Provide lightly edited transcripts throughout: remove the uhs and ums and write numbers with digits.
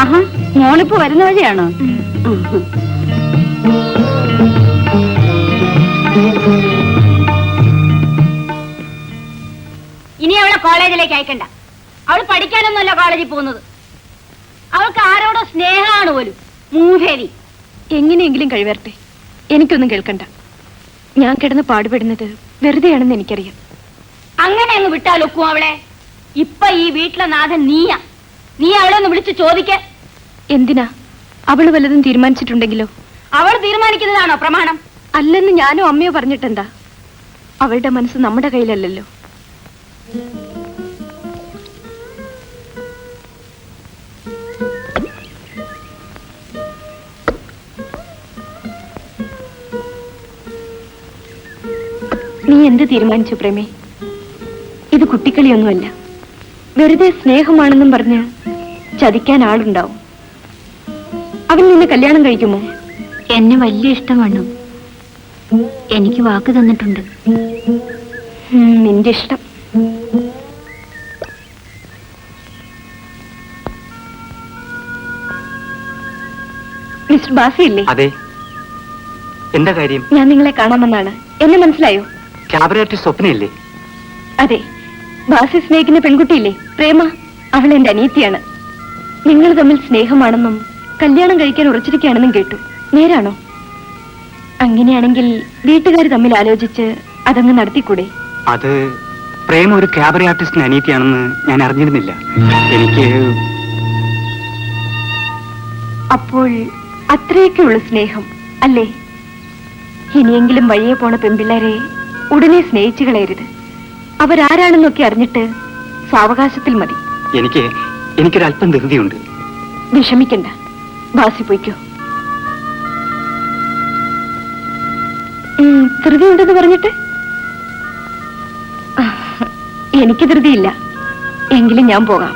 ആഹാ, മോളിപ്പോ വരുന്ന വഴിയാണോ? ഇനി അവളെ കോളേജിലേക്ക് അയക്കണ്ട. അവൾ പഠിക്കാനൊന്നുമല്ല കോളേജിൽ പോകുന്നത്. അവൾക്ക് ആരോടോ സ്നേഹമാണ് പോലും. മൂഹേരി. എങ്ങനെയെങ്കിലും കഴിവരട്ടെ, എനിക്കൊന്നും കേൾക്കണ്ട. ഞാൻ കിടന്ന് പാടുപെടുന്നത് വെറുതെയാണെന്ന് എനിക്കറിയാം. അങ്ങനെ അങ്ങ് വിട്ടാലൊക്കും അവളെ. ഇപ്പൊ ഈ വീട്ടിലെ നാഥൻ നീയാ. നീ അവളെ ഒന്ന് വിളിച്ച് ചോദിക്ക. എന്തിനാ? അവള് വല്ലതും തീരുമാനിച്ചിട്ടുണ്ടെങ്കിലോ? അവൾ തീരുമാനിക്കുന്നതാണോ പ്രമാണം? അല്ലെന്ന് ഞാനോ അമ്മയോ പറഞ്ഞിട്ടെന്താ? അവളുടെ മനസ്സ് നമ്മുടെ കയ്യിലല്ലല്ലോ. നീ എന്ത് തീരുമാനിച്ചു പ്രേമേ? ഇത് കുട്ടിക്കളിയൊന്നുമല്ല. വെറുതെ സ്നേഹമാണെന്നും പറഞ്ഞ് ചതിക്കാൻ ആളുണ്ടാവും. അവൻ നിന്നെ കല്യാണം കഴിക്കുമോ? എന്നെ വലിയ ഇഷ്ടമാണ്. എനിക്ക് വാക്ക് തന്നിട്ടുണ്ട്. നിന്റെ ഇഷ്ടം. മിസ്റ്റർ ബാസിയില്ലേ? അതെ. എന്താ കാര്യം? ഞാൻ നിങ്ങളെ കാണാമെന്നാണ്. എന്നെ മനസ്സിലായോ? ക്യാബറേറ്റ് സ്വപ്നയില്ലേ? അതെ. ബാസി സ്നേഹിക്കുന്ന പെൺകുട്ടിയില്ലേ പ്രേമ? അവൾ എന്റെ അനിയത്തിയാണ്. നിങ്ങൾ തമ്മിൽ സ്നേഹമാണെന്നും കല്യാണം കഴിക്കാൻ ഉറച്ചിരിക്കുകയാണെന്നും കേട്ടു. നേരാണോ? അങ്ങനെയാണെങ്കിൽ വീട്ടുകാർ തമ്മിൽ ആലോചിച്ച് അതങ്ങ് നടത്തിക്കൂടെ? അത് പ്രേമ ഒരു ക്യാബറേ ആർട്ടിസ്റ്റിന് അനിയത്തിയാണെന്ന് ഞാൻ അറിഞ്ഞിരുന്നില്ല. എനിക്ക് അപ്പോൾ അത്രയൊക്കെയുള്ള സ്നേഹം അല്ലേ? ഇനിയെങ്കിലും വഴിയെ പോണ പെൺപിള്ളേരെ ഉടനെ സ്നേഹിച്ചു കളയരുത്. അവരാരാണെന്നൊക്കെ അറിഞ്ഞിട്ട് സാവകാശത്തിൽ മതി. എനിക്കൊരല്പം ധൃതിയുണ്ട്. വിഷമിക്കണ്ട. ബാസി പോയിക്കോ. ധൃതിയുണ്ടെന്ന് പറഞ്ഞിട്ട്? എനിക്ക് ധൃതിയില്ല. എങ്കിലും ഞാൻ പോകാം.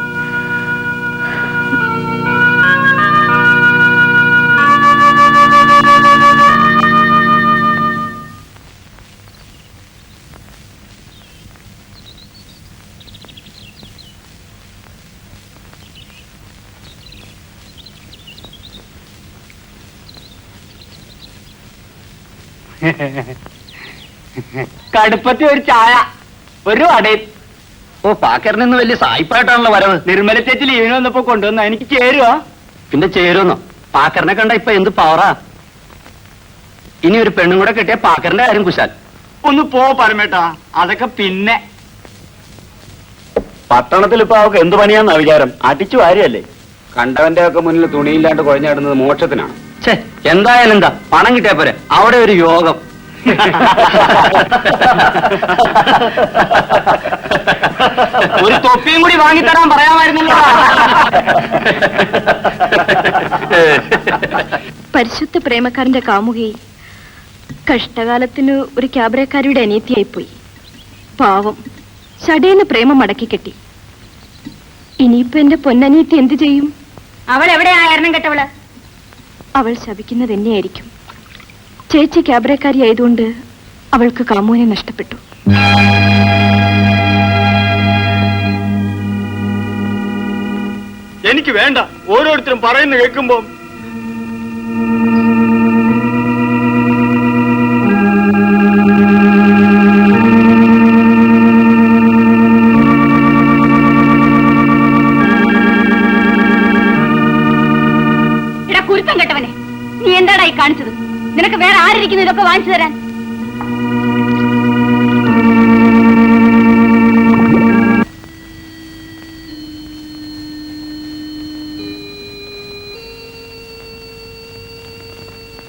കടുപ്പത്തി ഒരു ചായ, ഒരു വടയും. ഓ, പാക്കറിൽ നിന്ന് വലിയ സായിപ്പായിട്ടാണല്ലോ വരവ്. നിർമ്മല ചേച്ചി ലീവിന് വന്നപ്പോ കൊണ്ടുവന്ന. എനിക്ക് ചേരുവോ? പിന്നെ ചേരുവന്നോ? പാക്കറിനെ കണ്ട ഇപ്പൊ എന്ത് പവറാ. ഇനി ഒരു പെണ്ണും കൂടെ കിട്ടിയ പാക്കറിന്റെ കാര്യം കുശാൽ. ഒന്ന് പോ പരമേട്ടാ, അതൊക്കെ പിന്നെ. പട്ടണത്തിൽ ഇപ്പൊ അവർക്ക് എന്ത് പണിയാന്നാ വിചാരം? അടിച്ചു വാരിയല്ലേ. കണ്ടവന്റെ ഒക്കെ മുന്നിൽ തുണിയില്ലാണ്ട് കുഴഞ്ഞാടുന്നത് മോക്ഷത്തിനാണ്. ഛേ, എന്തായാലും എന്താ, പണം കിട്ടിയാ പോരെ. അവിടെ ഒരു യോഗം. ഒരു തൊപ്പിയും കൂടി വാങ്ങിത്തരാൻ പറയാമായിരുന്നല്ലോ. പരിശുദ്ധ പ്രേമക്കാരന്റെ കാമുകി കഷ്ടകാലത്തിന് ഒരു ക്യാബറേക്കാരിയുടെ അനിയത്തിയായിപ്പോയി. പാവം ചടേന്ന് പ്രേമം മടക്കി കെട്ടി. ഇനിയിപ്പോ എന്റെ പൊന്നനിയത്തി എന്തു ചെയ്യും? അവൾ എവിടെയാ എണ്ണം കെട്ടവള്? അവൾ ശപിക്കുന്നത് എന്നെയായിരിക്കും. ചേച്ചി ക്യാബറേക്കാരി ആയതുകൊണ്ട് അവൾക്ക് കാമുവിനെ നഷ്ടപ്പെട്ടു. എനിക്ക് വേണ്ട. ഓരോരുത്തരും പറയുന്ന കേൾക്കുമ്പോ കുരുത്തം കെട്ടവനെ, നീ എന്താടായി കാണിച്ചത്? നിനക്ക് വേറെ ആരിയ്ക്കുന്നു ഇതൊക്കെ വാങ്ങിച്ചു തരാൻ?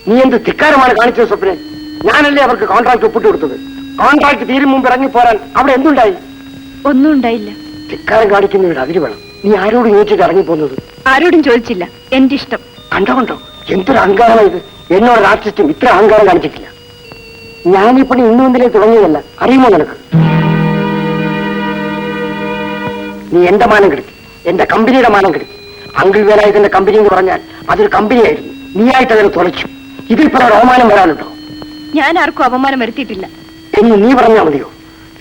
നീ എന്ത് ധിക്കാരമാണ് കാണിച്ചത് സ്വപ്നെ? ഞാനല്ലേ അവർക്ക് കോൺട്രാക്ട് ഒപ്പിട്ട് കൊടുത്തത്. കോൺട്രാക്ട് തീരും മുമ്പ് ഇറങ്ങി പോരാൻ അവിടെ എന്തുണ്ടായി? ഒന്നും ഉണ്ടായില്ല. ധിക്കാരം കാണിക്കുന്നവരുടെ അതിര് വേണം. നീ ആരോട് ചോദിച്ചിട്ട് ഇറങ്ങിപ്പോന്നത്? ആരോടും ചോദിച്ചില്ല. എന്റെ ഇഷ്ടം. കണ്ടോ എന്തൊരു അഹങ്കാരമാണ് ഇത്. എന്നോട് ആർട്ടിസ്റ്റും ഇത്ര അഹങ്കാരം കാണിച്ചിട്ടില്ല. ഞാനീ പണി ഇന്നു മുതലേ തുടങ്ങിയതല്ല. അറിയുമോ നിനക്ക്? നീ എന്റെ മാനം കെടുത്തി, എന്റെ കമ്പനിയുടെ മാനം കെടുത്തി. അങ്കിൾ വേലായുധന്റെ കമ്പനി എന്ന് പറഞ്ഞാൽ അതൊരു കമ്പനിയായിരുന്നു. നീയായിട്ട് അതിനെ തുളച്ചു. ഇതിൽപ്പോ അവമാനം വരാനുണ്ടോ? ഞാൻ ആർക്കും അപമാനം വരുത്തിയിട്ടില്ല എന്ന് നീ പറഞ്ഞാൽ മതിയോ?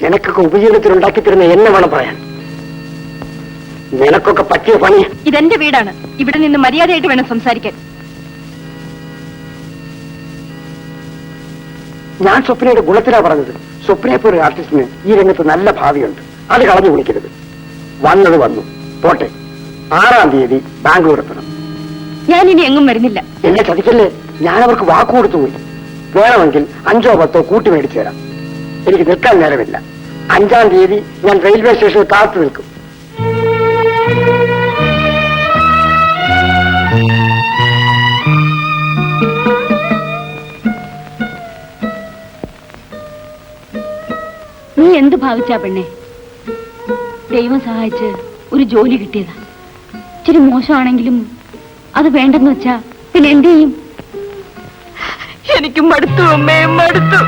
നിനക്കൊക്കെ ഉപജീവനത്തിൽ ഉണ്ടാക്കി തരുന്ന എന്നെ വേണം പറയാൻ. നിനക്കൊക്കെ പറ്റിയ പണി. ഇതെന്റെ വീടാണ്. ഇവിടെ നിന്ന് മര്യാദയായിട്ട് വേണം സംസാരിക്കാൻ. ഞാൻ സ്വപ്നയുടെ ഗുണത്തിലാ പറഞ്ഞത്. സ്വപ്നയെ ഒരു ആർട്ടിസ്റ്റിന് ഈ രംഗത്ത് നല്ല ഭാവിയുണ്ട്. അത് കളഞ്ഞു കുടിക്കരുത്. വന്നത് വന്നു, പോട്ടെ. 6-ാം തീയതി ബാംഗ്ലൂർ എത്തണം. ഞാൻ ഇനി എങ്ങും വരുന്നില്ല. എന്നെ ചതിക്കല്ലേ, ഞാൻ അവർക്ക് വാക്കു കൊടുത്തുപോയി. വേണമെങ്കിൽ 5ഓ 10ഓ കൂട്ടി മേടിച്ചു തരാം. എനിക്ക് നിൽക്കാൻ നേരമില്ല. 5-ാം തീയതി ഞാൻ റെയിൽവേ സ്റ്റേഷനിൽ കാത്തു നിൽക്കും. നീ എന്ത് ഭാവിച്ചാ പെണ്ണെ? ദൈവം സഹായിച്ച് ഒരു ജോലി കിട്ടിയതാ. ഇച്ചിരി മോശമാണെങ്കിലും അത് വേണ്ടെന്ന് വെച്ചാ പിന്നെ എന്ത് ചെയ്യും? എനിക്ക് മടുത്തു അമ്മേ, മടുത്തു.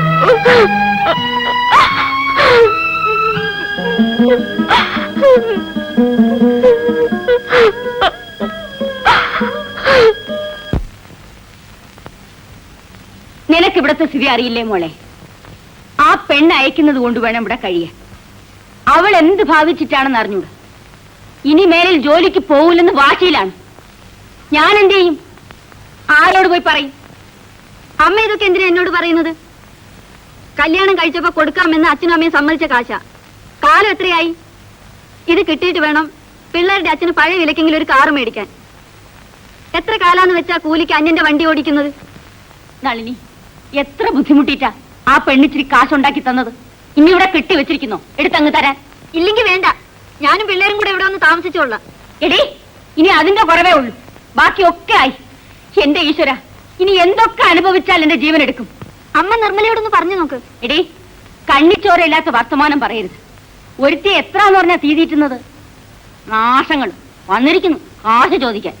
നിനക്ക് ഇവിടത്തെ സ്ഥിതി അറിയില്ലേ മോളെ? ആ പെണ്ണ് അയക്കുന്നത് കൊണ്ട് വേണം ഇവിടെ കഴിയാൻ. അവൾ എന്ത് ഭാവിച്ചിട്ടാണെന്ന് അറിഞ്ഞൂടാ. ഇനി മേലിൽ ജോലിക്ക് പോവില്ലെന്ന് വാശിയിലാണ്. ഞാൻ എന്ത് ചെയ്യും? ആരോട് പോയി പറയും? അമ്മ ഇതൊക്കെ എന്തിനാ എന്നോട് പറയുന്നത്? കല്യാണം കഴിച്ചപ്പോ കൊടുക്കാമെന്ന് അച്ഛനും അമ്മയും സമ്മതിച്ച കാശ. കാലം എത്രയായി? ഇത് കിട്ടിയിട്ട് വേണം പിള്ളേരുടെ അച്ഛന് പഴയ വിലക്കെങ്കിലും ഒരു കാറ് മേടിക്കാൻ. എത്ര കാലാന്ന് വെച്ചാ കൂലിക്ക് അന്യന്റെ വണ്ടി ഓടിക്കുന്നത്? നളിനി, എത്ര ബുദ്ധിമുട്ടിട്ടാ ആ പെണ്ണിച്ചിരി കാശുണ്ടാക്കി തന്നത്. ഇനി ഇവിടെ കെട്ടി വെച്ചിരിക്കുന്നോ എടുത്തങ്ങ് തരാൻ? ഇല്ലെങ്കിൽ വേണ്ട, ഞാനും പിള്ളേരും കൂടെ ഇവിടെ ഒന്ന് താമസിച്ചോളാം. എടീ, ഇനി അതിന്റെ കുറവേ ഉള്ളൂ. ബാക്കിയൊക്കെ ആയി. എന്റെ ഈശ്വര, ഇനി എന്തൊക്കെ അനുഭവിച്ചാൽ എന്റെ ജീവൻ എടുക്കും. അമ്മ നിർമ്മലയോടൊന്ന് പറഞ്ഞു നോക്ക്. എടീ, കണ്ണിച്ചോരയില്ലാത്ത വർത്തമാനം പറയരുത്. ഒരുത്തി എത്രാന്ന് പറഞ്ഞാ തീതീറ്റുന്നത്? നാശങ്ങൾ വന്നിരിക്കുന്നു കാശ് ചോദിക്കാൻ.